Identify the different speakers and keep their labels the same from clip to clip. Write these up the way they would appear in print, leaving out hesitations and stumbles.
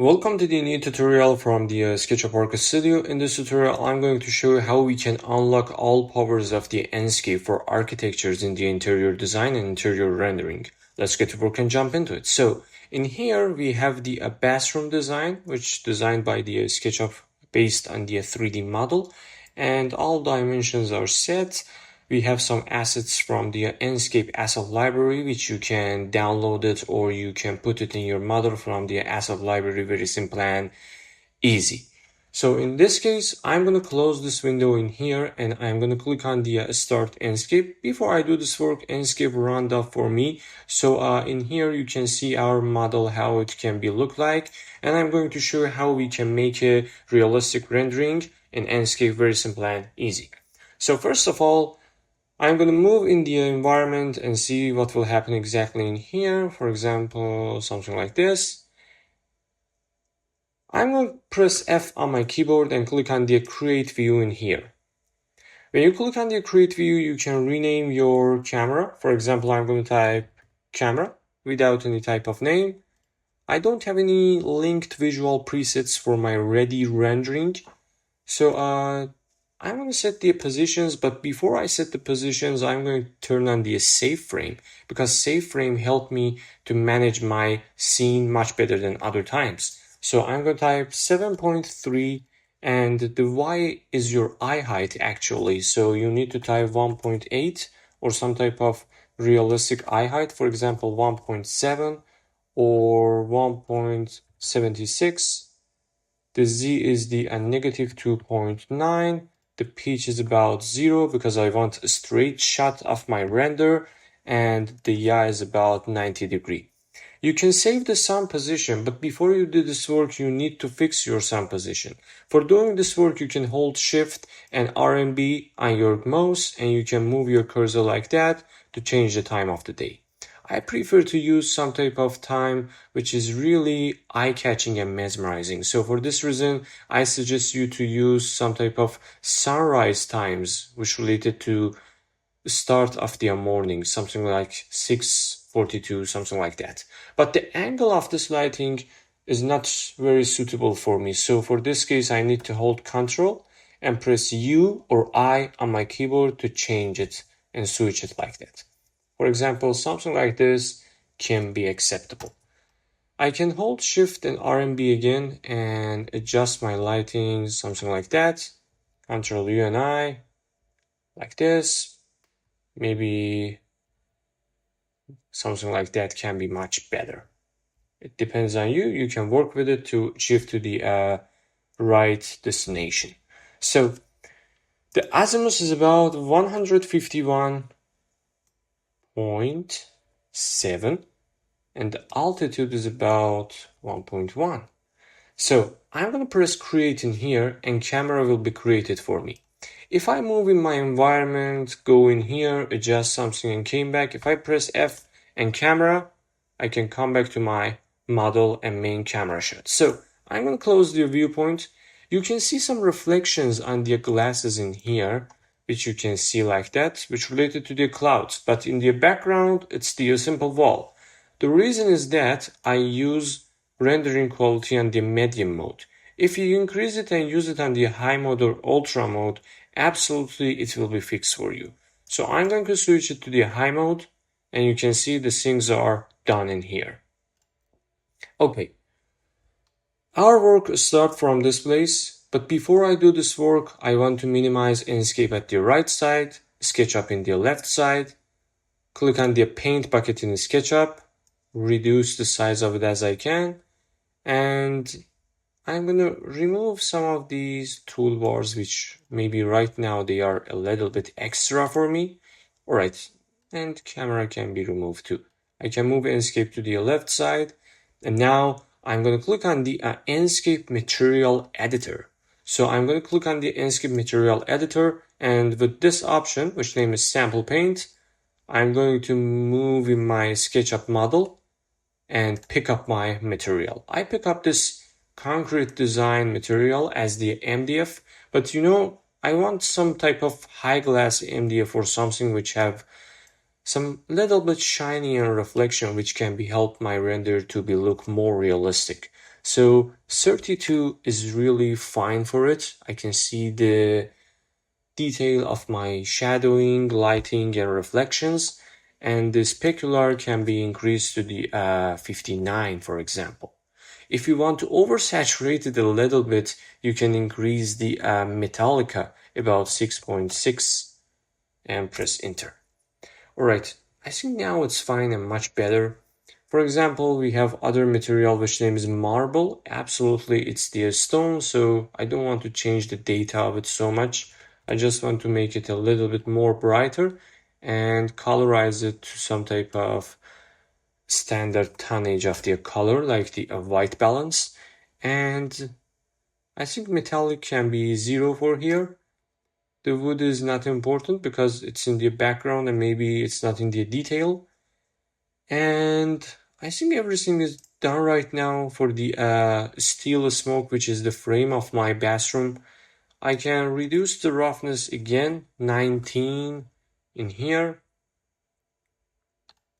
Speaker 1: Welcome to the new tutorial from the SketchUp Work Studio. In this tutorial, I'm going to show you how we can unlock all powers of the Enscape for architectures in the interior design and interior rendering. Let's get to work and jump into it. So in here, we have the bathroom design, which designed by the SketchUp based on the 3D model, and all dimensions are set. We have some assets from the Enscape asset library, which you can download it or you can put it in your model from the asset library, very simple and easy. So in this case, I'm going to close this window in here and I'm going to click on the Start Enscape. Before I do this work, Enscape round up for me. So in here, you can see our model, how it can be look like. And I'm going to show you how we can make a realistic rendering in Enscape, very simple and easy. So first of all, I'm going to move in the environment and see what will happen exactly in here. For example, something like this. I'm going to press F on my keyboard and click on the Create View in here. When you click on the Create View, you can rename your camera. For example, I'm going to type camera without any type of name. I don't have any linked visual presets for my ready rendering. So, I'm going to set the positions, but before I set the positions, I'm going to turn on the save frame because save frame helped me to manage my scene much better than other times. So I'm going to type 7.3 and the Y is your eye height actually. So you need to type 1.8 or some type of realistic eye height. For example, 1.7 or 1.76. The Z is the negative 2.9. The pitch is about 0 because I want a straight shot of my render, and the Y is about 90 degrees. You can save the sun position, but before you do this work, you need to fix your sun position. For doing this work, you can hold Shift and RMB on your mouse, and you can move your cursor like that to change the time of the day. I prefer to use some type of time which is really eye-catching and mesmerizing. So for this reason, I suggest you to use some type of sunrise times which related to the start of the morning, something like 6:42, something like that. But the angle of this lighting is not very suitable for me. So for this case, I need to hold Ctrl and press U or I on my keyboard to change it and switch it like that. For example, something like this can be acceptable. I can hold Shift and RMB again and adjust my lighting, something like that. Ctrl U and I, like this. Maybe something like that can be much better. It depends on you. You can work with it to achieve to the right destination. So the azimuth is about 151.7 and the altitude is about 1.1. So I'm going to press create in here and camera will be created for me. If I move in my environment, go in here, adjust something and came back, if I press F and camera, I can come back to my model and main camera shot. So I'm going to close the viewpoint. You can see some reflections on the glasses in here, which you can see like that, which related to the clouds. But in the background, it's the simple wall. The reason is that I use rendering quality on the medium mode. If you increase it and use it on the high mode or ultra mode, absolutely it will be fixed for you. So I'm going to switch it to the high mode and you can see the things are done in here. Okay. Our work starts from this place, but before I do this work, I want to minimize Enscape at the right side, SketchUp in the left side, click on the paint bucket in SketchUp, reduce the size of it as I can, and I'm going to remove some of these toolbars, which maybe right now they are a little bit extra for me. All right, and camera can be removed too. I can move Enscape to the left side, and now I'm going to click on the Enscape Material Editor. So I'm going to click on the Enscape Material Editor, and with this option, which name is Sample Paint, I'm going to move in my SketchUp model and pick up my material. I pick up this concrete design material as the MDF, but I want some type of high glass MDF or something which have some little bit shiny and reflection which can be help my render to be look more realistic. So 32 is really fine for it. I can see the detail of my shadowing, lighting, and reflections, and the specular can be increased to the 59, for example. If you want to oversaturate it a little bit, you can increase the Metallica about 6.6 and press enter. Alright, I think now it's fine and much better. For example, we have other material which name is marble. Absolutely, it's the stone, so I don't want to change the data of it so much. I just want to make it a little bit more brighter and colorize it to some type of standard tonnage of the color, like the white balance. And I think metallic can be 0 for here. The wood is not important because it's in the background and maybe it's not in the detail. And I think everything is done right now for the steel smoke, which is the frame of my bathroom. I can reduce the roughness again, 19 in here.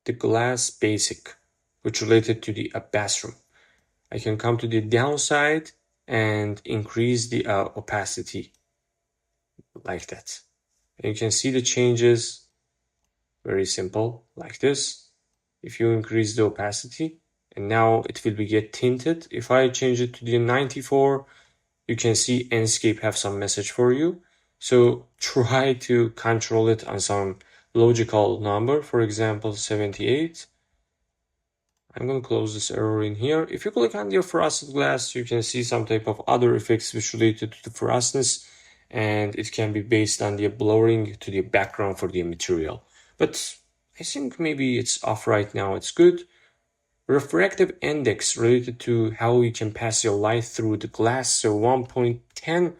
Speaker 1: The glass basic, which related to the bathroom. I can come to the downside and increase the opacity like that. And you can see the changes, very simple, like this. If you increase the opacity, and now it will be get tinted. If I change it to the 94, you can see Enscape have some message for you. So try to control it on some logical number, for example, 78. I'm going to close this error in here. If you click on the frosted glass, you can see some type of other effects which related to the frostness, and it can be based on the blurring to the background for the material. But I think maybe it's off right now. It's good. Refractive index related to how you can pass your light through the glass. So 1.10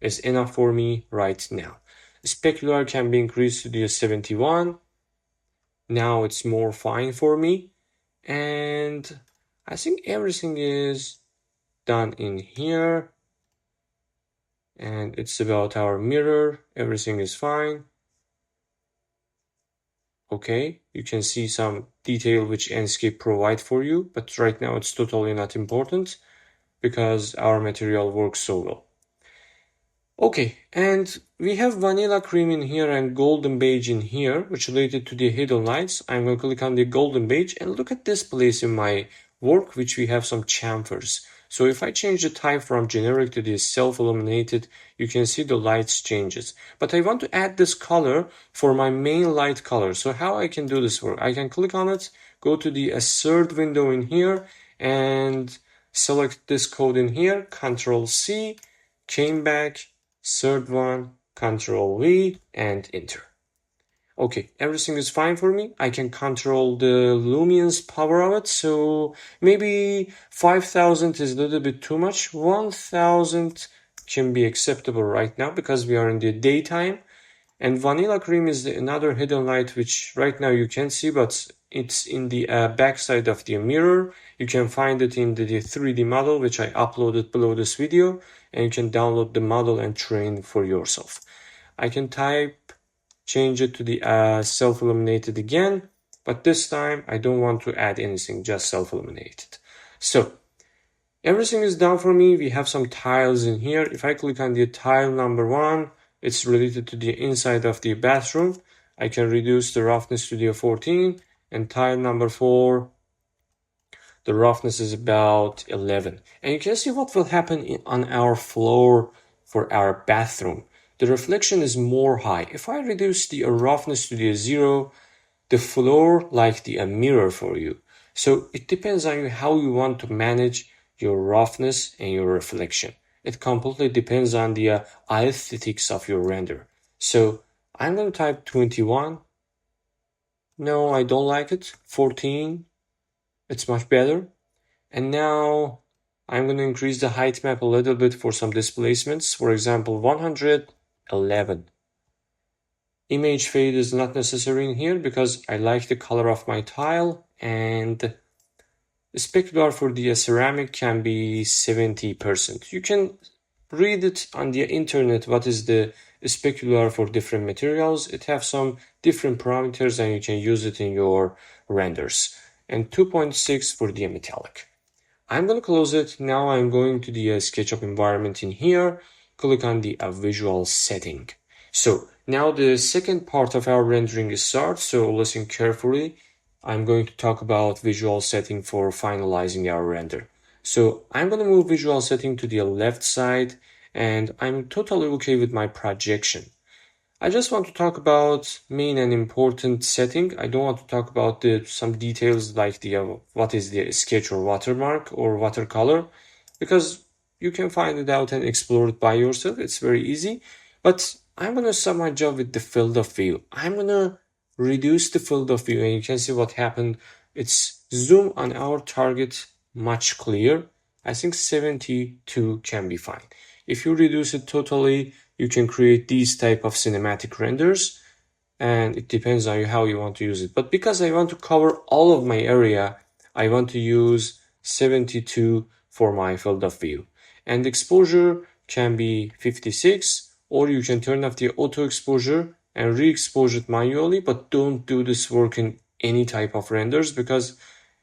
Speaker 1: is enough for me right now. Specular can be increased to the 71. Now it's more fine for me. And I think everything is done in here. And it's about our mirror. Everything is fine. Okay, you can see some detail which Enscape provide for you, but right now it's totally not important because our material works so well. Okay, and we have vanilla cream in here and golden beige in here, which related to the hidden lights. I'm going to click on the golden beige and look at this place in my work, which we have some chamfers. So if I change the type from generic to the self-illuminated, you can see the lights changes. But I want to add this color for my main light color. So how I can do this work? I can click on it, go to the third window in here, and select this code in here, Control C, came back, third one, Control V, and enter. Okay, everything is fine for me. I can control the luminance power of it. So maybe 5000 is a little bit too much. 1000 can be acceptable right now because we are in the daytime. And vanilla cream is another hidden light, which right now you can't see, but it's in the backside of the mirror. You can find it in the 3D model, which I uploaded below this video, and you can download the model and train for yourself. I can change it to the self-illuminated again, but this time I don't want to add anything, just self-illuminated. So everything is done for me. We have some tiles in here. If I click on the tile number 1, it's related to the inside of the bathroom. I can reduce the roughness to the 14, and tile number 4, the roughness is about 11. And you can see what will happen on our floor for our bathroom. The reflection is more high. If I reduce the roughness to the 0, the floor like the mirror for you. So it depends on you how you want to manage your roughness and your reflection. It completely depends on the aesthetics of your render. So I'm going to type 21. No, I don't like it. 14. It's much better. And now I'm going to increase the height map a little bit for some displacements. For example, 111. Image fade is not necessary in here because I like the color of my tile, and the specular for the ceramic can be 70%. You can read it on the internet what is the specular for different materials. It have some different parameters and you can use it in your renders. And 2.6 for the metallic. I'm going to close it. Now I'm going to the SketchUp environment in here. Click on the visual setting. So now the second part of our rendering starts. So listen carefully. I'm going to talk about visual setting for finalizing our render. So I'm going to move visual setting to the left side, and I'm totally okay with my projection. I just want to talk about main and important setting. I don't want to talk about some details like the what is the sketch or watermark or watercolor, because you can find it out and explore it by yourself. It's very easy. But I'm gonna start my job with the field of view. I'm gonna reduce the field of view, and you can see what happened. It's zoom on our target much clear. I think 72 can be fine. If you reduce it totally, you can create these type of cinematic renders, and it depends on how you want to use it. But because I want to cover all of my area, I want to use 72 for my field of view. And exposure can be 56, or you can turn off the auto exposure and re-expose it manually, but don't do this work in any type of renders because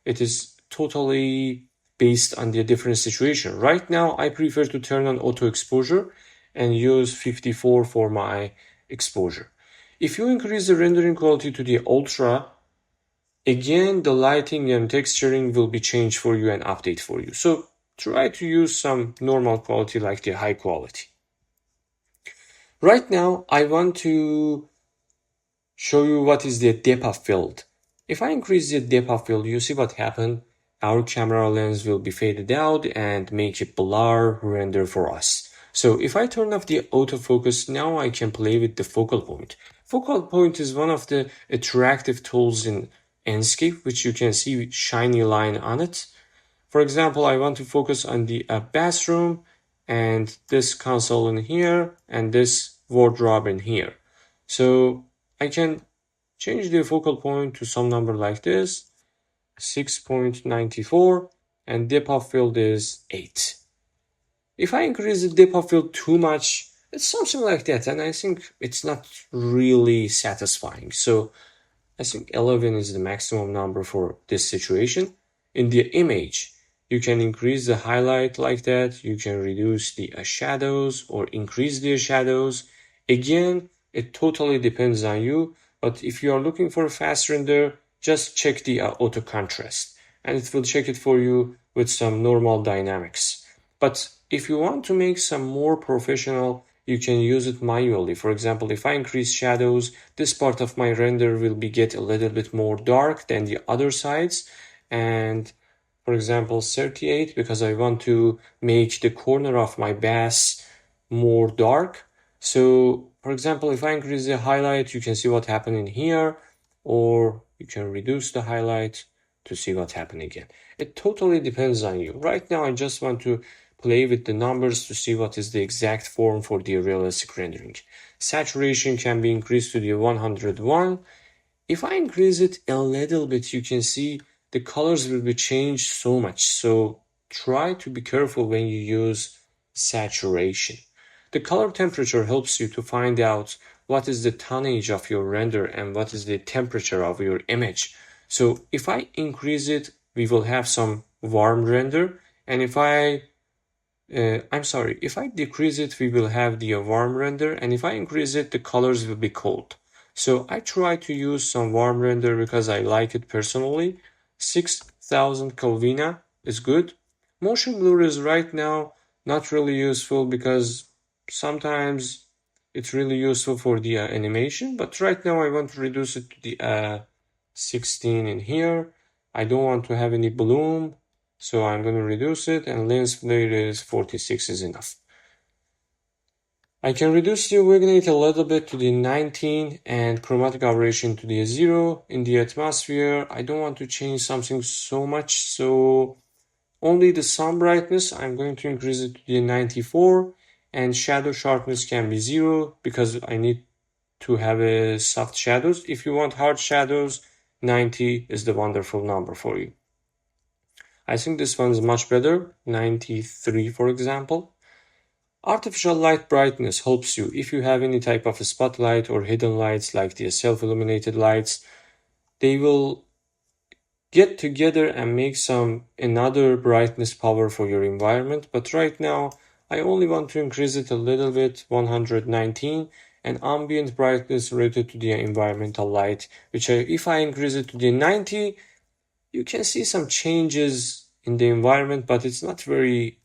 Speaker 1: it is totally based on the different situation. Right now, I prefer to turn on auto exposure and use 54 for my exposure. If you increase the rendering quality to the ultra, again, the lighting and texturing will be changed for you and update for you. So try to use some normal quality like the high quality. Right now, I want to show you what is the depth of field. If I increase the depth of field, you see what happened. Our camera lens will be faded out and make a blur render for us. So if I turn off the autofocus, now I can play with the focal point. Focal point is one of the attractive tools in Enscape, which you can see shiny line on it. For example, I want to focus on the bathroom and this console in here and this wardrobe in here. So I can change the focal point to some number like this, 6.94, and depth of field is 8. If I increase the depth of field too much, it's something like that, and I think it's not really satisfying. So I think 11 is the maximum number for this situation. In the image, you can increase the highlight like that. You can reduce the shadows or increase the shadows. Again, it totally depends on you. But if you are looking for a fast render, just check the auto contrast, and it will check it for you with some normal dynamics. But if you want to make some more professional, you can use it manually. For example, if I increase shadows, this part of my render will get a little bit more dark than the other sides. And for example, 38, because I want to make the corner of my bass more dark. So for example, if I increase the highlight, you can see what happened in here, or you can reduce the highlight to see what happened again. It totally depends on you. Right now, I just want to play with the numbers to see what is the exact form for the realistic rendering. Saturation can be increased to the 101. If I increase it a little bit, you can see the colors will be changed so much. So try to be careful when you use saturation. The color temperature helps you to find out what is the tonnage of your render and what is the temperature of your image. So if I increase it, we will have some warm render. And if I decrease it, we will have the warm render. And if I increase it, the colors will be cold. So I try to use some warm render because I like it personally. 6000 Kelvina is good. Motion blur is right now not really useful because sometimes it's really useful for the animation, but right now I want to reduce it to the 16 in here. I don't want to have any bloom, so I'm going to reduce it, and lens flare is 46 is enough. I can reduce the vignette a little bit to the 19 and chromatic aberration to the 0. In the atmosphere, I don't want to change something so much, so only the sun brightness, I'm going to increase it to the 94, and shadow sharpness can be 0 because I need to have soft shadows. If you want hard shadows, 90 is the wonderful number for you. I think this one is much better, 93 for example. Artificial light brightness helps you if you have any type of a spotlight or hidden lights like the self-illuminated lights. They will get together and make another brightness power for your environment. But right now, I only want to increase it a little bit, 119, and ambient brightness related to the environmental light, which if I increase it to the 90, you can see some changes in the environment, but it's not very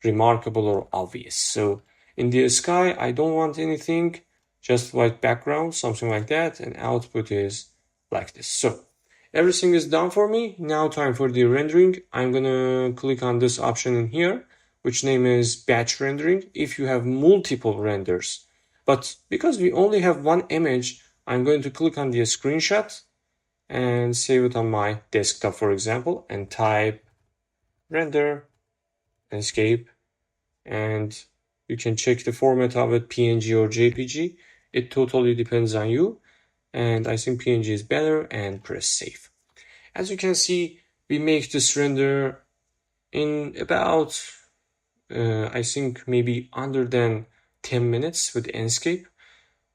Speaker 1: remarkable or obvious. So in the sky, I don't want anything, just white background, something like that, and output is like this. So everything is done for me. Now time for the rendering. I'm gonna click on this option in here, which name is batch rendering if you have multiple renders. But because we only have one image, I'm going to click on the screenshot and save it on my desktop, for example, and type render, Enscape, and you can check the format of it, PNG or JPG. It totally depends on you, and I think PNG is better, and press save. As you can see, we make this render in about, I think maybe under than 10 minutes with Enscape.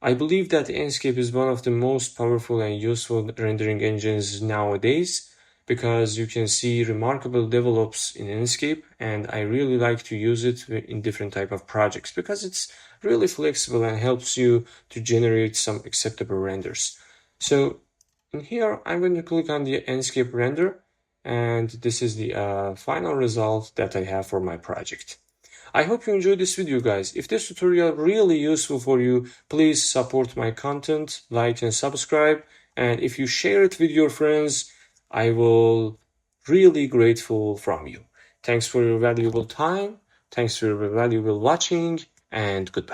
Speaker 1: I believe that Enscape is one of the most powerful and useful rendering engines nowadays because you can see remarkable develops in Enscape, and I really like to use it in different type of projects because it's really flexible and helps you to generate some acceptable renders. So in here, I'm going to click on the Enscape render, and this is the final result that I have for my project. I hope you enjoyed this video, guys. If this tutorial really useful for you, please support my content, like and subscribe. And if you share it with your friends, I will really grateful from you. Thanks for your valuable time. Thanks for your valuable watching, and goodbye.